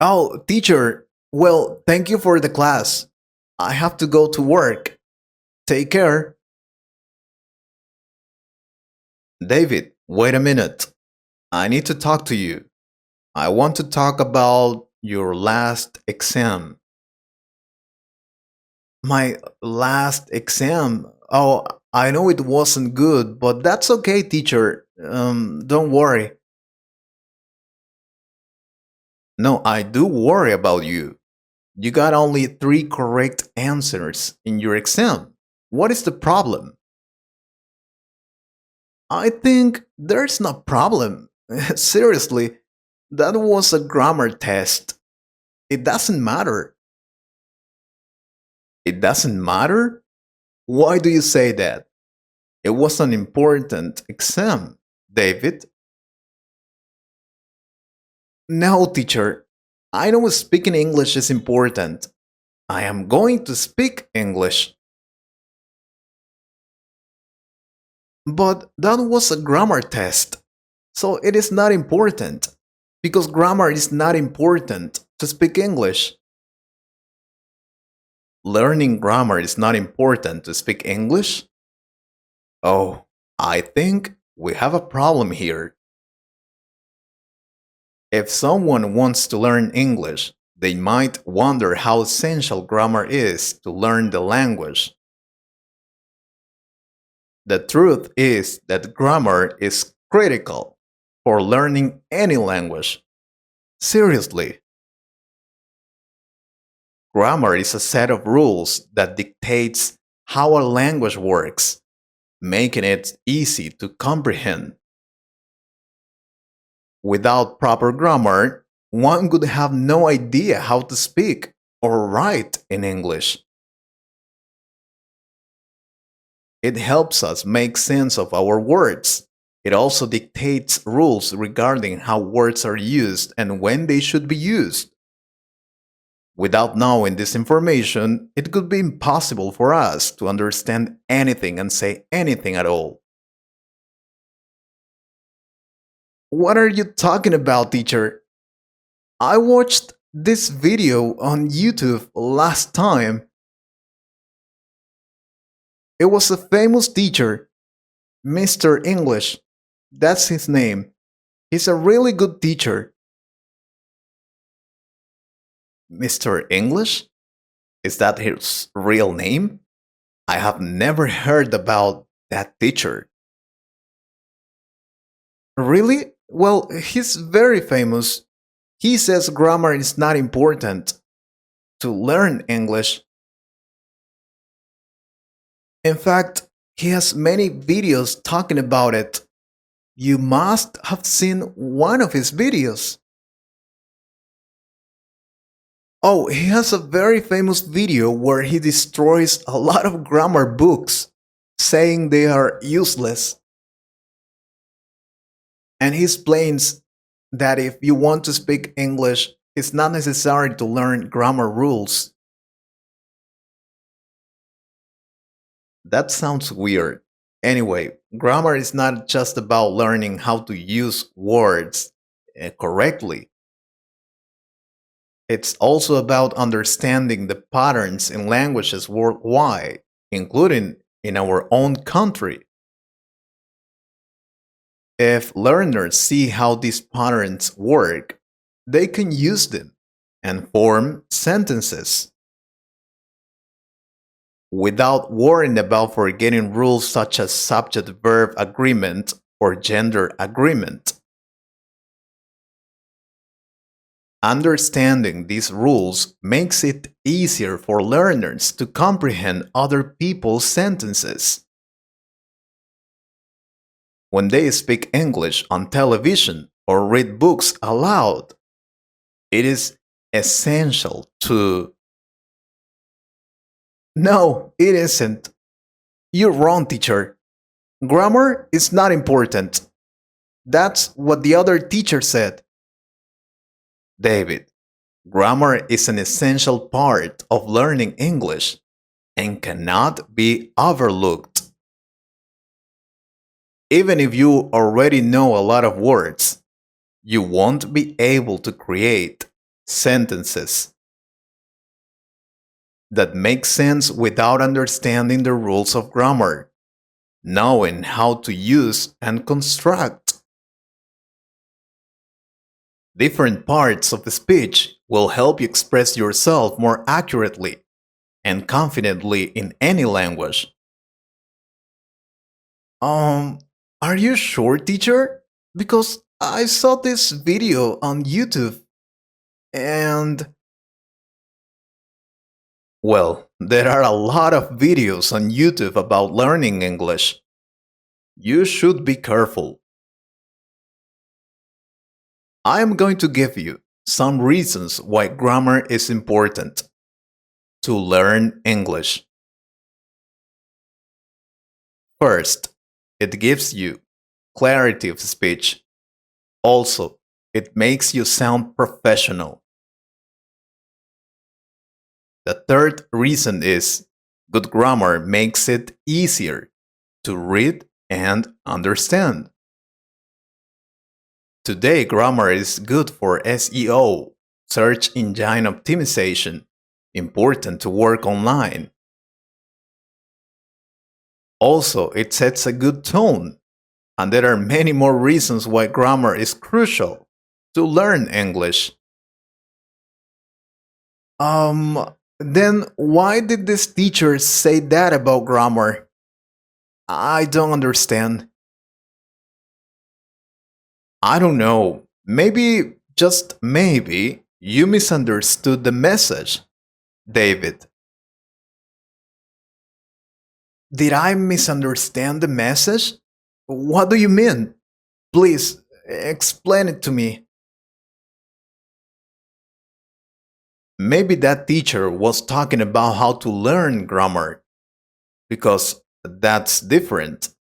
Oh, teacher, well, thank you for the class. I have to go to work. Take care. David, wait a minute. I need to talk to you. I want to talk about your last exam. My last exam? Oh, I know it wasn't good, but that's okay, teacher. Don't worry. No, I do worry about you. You got only three correct answers in your exam. What is the problem? I think there's no problem. Seriously, that was a grammar test. It doesn't matter. It doesn't matter? Why do you say that? It was an important exam, David. No, teacher. I know speaking English is important. I am going to speak English. But that was a grammar test. So it is not important. Because grammar is not important to speak English. Learning grammar is not important to speak English? Oh, I think we have a problem here. If someone wants to learn English, they might wonder how essential grammar is to learn the language. The truth is that grammar is critical for learning any language. Seriously, grammar is a set of rules that dictates how a language works, making it easy to comprehend. Without proper grammar, one would have no idea how to speak or write in English. It helps us make sense of our words. It also dictates rules regarding how words are used and when they should be used. Without knowing this information, it could be impossible for us to understand anything and say anything at all. What are you talking about, teacher? I watched this video on YouTube last time. It was a famous teacher, Mr. English. That's his name. He's a really good teacher. Mr. English? Is that his real name? I have never heard about that teacher. Really? Well, he's very famous. He says grammar is not important to learn English. In fact, he has many videos talking about it. You must have seen one of his videos. Oh, he has a very famous video where he destroys a lot of grammar books, saying they are useless. And he explains that if you want to speak English, it's not necessary to learn grammar rules. That sounds weird. Anyway, grammar is not just about learning how to use words correctly. It's also about understanding the patterns in languages worldwide, including in our own country. If learners see how these patterns work, they can use them and form sentences without worrying about forgetting rules such as subject verb agreement or gender agreement. Understanding these rules makes it easier for learners to comprehend other people's sentences. When they speak English on television or read books aloud, it is essential to. No, it isn't. You're wrong, teacher. Grammar is not important. That's what the other teacher said. David, grammar is an essential part of learning English and cannot be overlooked. Even if you already know a lot of words, you won't be able to create sentences that make sense without understanding the rules of grammar, knowing how to use and construct. Different parts of the speech will help you express yourself more accurately and confidently in any language. Um, are you sure, teacher? Because I saw this video on YouTube and well, there are a lot of videos on YouTube about learning English. You should be careful. I am going to give you some reasons why grammar is important to learn English. First, it gives you clarity of speech. Also, it makes you sound professional. The third reason is good grammar makes it easier to read and understand. Today, grammar is good for SEO, search engine optimization, important to work online. Also, it sets a good tone, and there are many more reasons why grammar is crucial to learn English. Then why did this teacher say that about grammar? I don't understand. I don't know. Maybe, just maybe, you misunderstood the message, David. Did I misunderstand the message? What do you mean? Please, explain it to me. Maybe that teacher was talking about how to learn grammar, because that's different.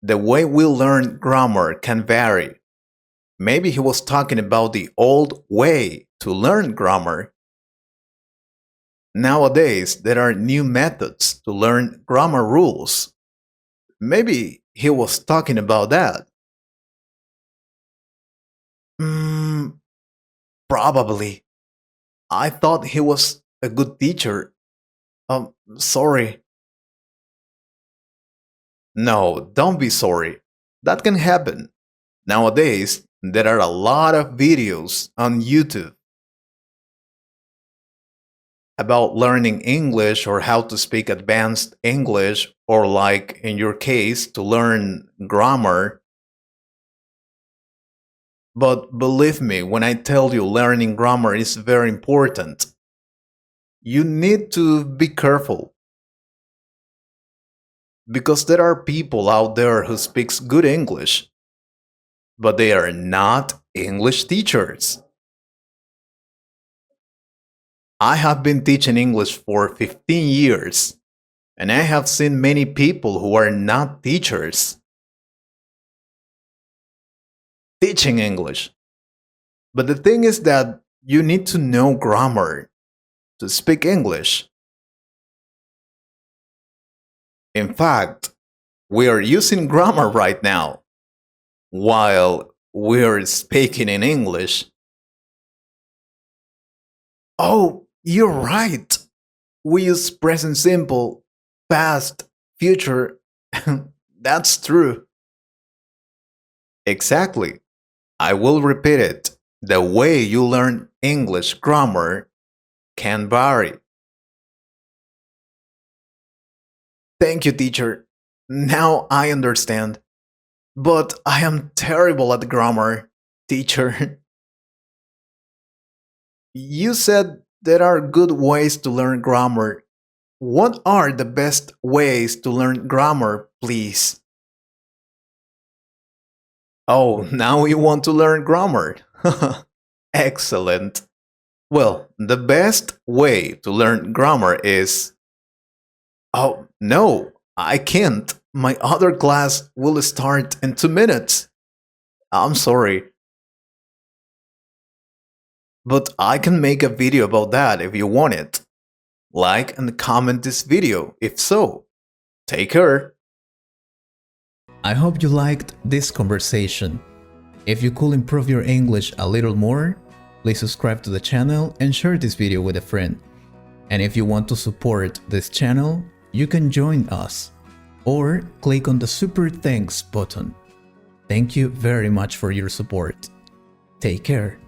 The way we learn grammar can vary. Maybe he was talking about the old way to learn grammar. Nowadays, there are new methods to learn grammar rules. Maybe he was talking about that. Hmm, probably. I thought he was a good teacher. Sorry. No, don't be sorry. That can happen. Nowadays, there are a lot of videos on YouTube about learning English or how to speak advanced English, or, like in your case, to learn grammar. But believe me when I tell you learning grammar is very important. You need to be careful because there are people out there who speaks good English, but they are not English teachers. I have been teaching English for 15 years, and I have seen many people who are not teachers teaching English. But the thing is that you need to know grammar to speak English. In fact, we are using grammar right now while we are speaking in English. Oh, you're right. We use present simple, past, future. That's true. Exactly. I will repeat it. The way you learn English grammar can vary. Thank you, teacher. Now I understand. But I am terrible at grammar, teacher. You said there are good ways to learn grammar. What are the best ways to learn grammar, please? Oh, now you want to learn grammar. Excellent. Well, the best way to learn grammar is. Oh, no, I can't. My other class will start in 2 minutes. I'm sorry. But I can make a video about that if you want it. Like and comment this video if so. Take care. I hope you liked this conversation. If you could improve your English a little more, please subscribe to the channel and share this video with a friend. And if you want to support this channel, you can join us or click on the Super Thanks button. Thank you very much for your support. Take care.